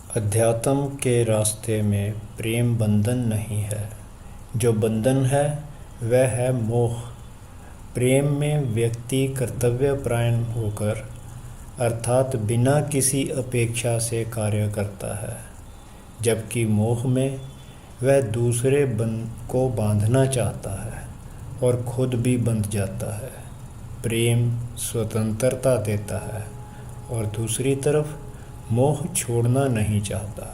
अध्यात्म के रास्ते में प्रेम बंधन नहीं है। जो बंधन है वह है मोह। प्रेम में व्यक्ति कर्तव्यपरायण होकर अर्थात बिना किसी अपेक्षा से कार्य करता है, जबकि मोह में वह दूसरे को बांधना चाहता है और खुद भी बंध जाता है। प्रेम स्वतंत्रता देता है और दूसरी तरफ मोह छोड़ना नहीं चाहता।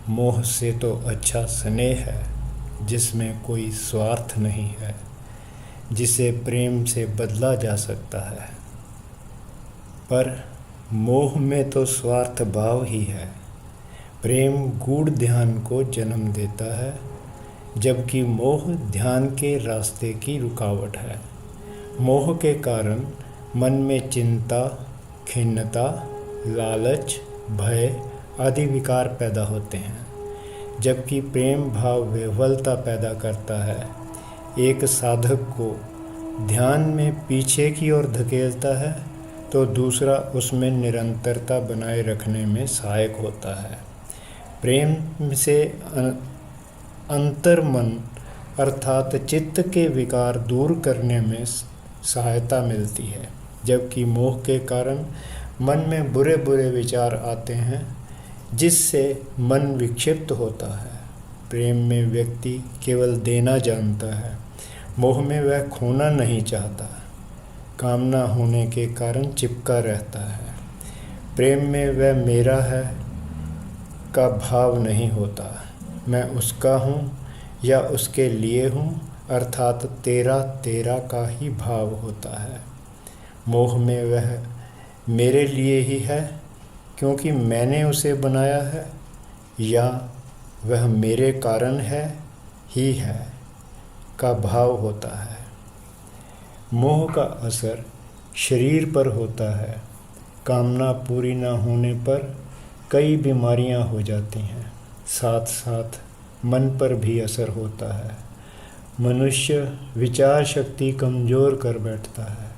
मोह से तो अच्छा स्नेह है जिसमें कोई स्वार्थ नहीं है, जिसे प्रेम से बदला जा सकता है। पर मोह में तो स्वार्थ भाव ही है। प्रेम गूढ़ ध्यान को जन्म देता है, जबकि मोह ध्यान के रास्ते की रुकावट है। मोह के कारण मन में चिंता, खिन्नता, लालच, भय आदि विकार पैदा होते हैं, जबकि प्रेम भाव विह्वलता पैदा करता है। एक साधक को ध्यान में पीछे की ओर धकेलता है तो दूसरा उसमें निरंतरता बनाए रखने में सहायक होता है। प्रेम से अंतर्मन अर्थात चित्त के विकार दूर करने में सहायता मिलती है, जबकि मोह के कारण मन में बुरे बुरे विचार आते हैं, जिससे मन विक्षिप्त होता है। प्रेम में व्यक्ति केवल देना जानता है, मोह में वह खोना नहीं चाहता। कामना होने के कारण चिपका रहता है। प्रेम में वह मेरा है का भाव नहीं होता, मैं उसका हूँ या उसके लिए हूँ, अर्थात तेरा तेरा का ही भाव होता है। मोह में वह मेरे लिए ही है क्योंकि मैंने उसे बनाया है, या वह मेरे कारण ही है का भाव होता है। मोह का असर शरीर पर होता है। कामना पूरी न होने पर कई बीमारियां हो जाती हैं, साथ साथ मन पर भी असर होता है। मनुष्य विचार शक्ति कमज़ोर कर बैठता है,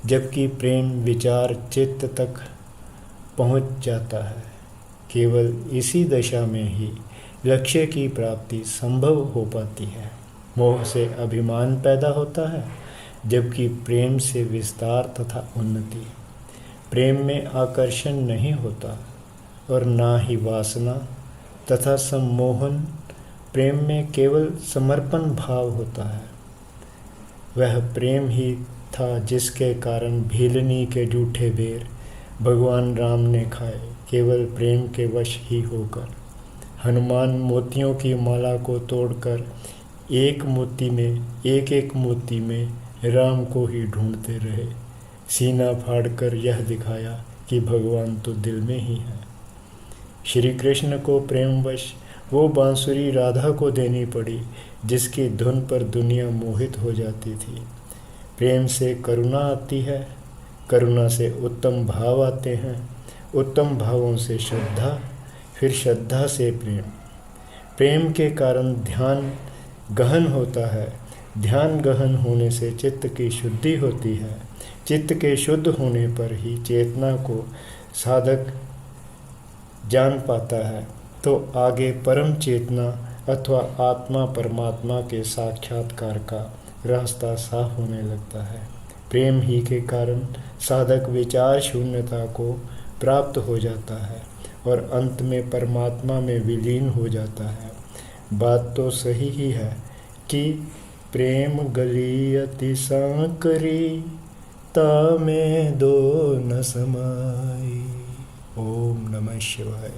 जबकि प्रेम विचार चित्त तक पहुंच जाता है। केवल इसी दशा में ही लक्ष्य की प्राप्ति संभव हो पाती है। मोह से अभिमान पैदा होता है, जबकि प्रेम से विस्तार तथा उन्नति। प्रेम में आकर्षण नहीं होता और ना ही वासना तथा सम्मोहन। प्रेम में केवल समर्पण भाव होता है। वह प्रेम ही था जिसके कारण भीलनी के जूठे बेर भगवान राम ने खाए, केवल प्रेम के वश ही होकर। हनुमान मोतियों की माला को तोड़कर एक एक मोती में राम को ही ढूंढते रहे। सीना फाड़कर यह दिखाया कि भगवान तो दिल में ही है। श्री कृष्ण को प्रेमवश वो बांसुरी राधा को देनी पड़ी, जिसकी धुन पर दुनिया मोहित हो जाती थी। प्रेम से करुणा आती है, करुणा से उत्तम भाव आते हैं, उत्तम भावों से श्रद्धा, फिर श्रद्धा से प्रेम। प्रेम के कारण ध्यान गहन होता है। ध्यान गहन होने से चित्त की शुद्धि होती है। चित्त के शुद्ध होने पर ही चेतना को साधक जान पाता है, तो आगे परम चेतना अथवा आत्मा परमात्मा के साक्षात्कार का रास्ता साफ होने लगता है। प्रेम ही के कारण साधक विचार शून्यता को प्राप्त हो जाता है और अंत में परमात्मा में विलीन हो जाता है। बात तो सही ही है कि प्रेम गली अति सांकरी, ता में दो न समाई। ओम नमः शिवाय।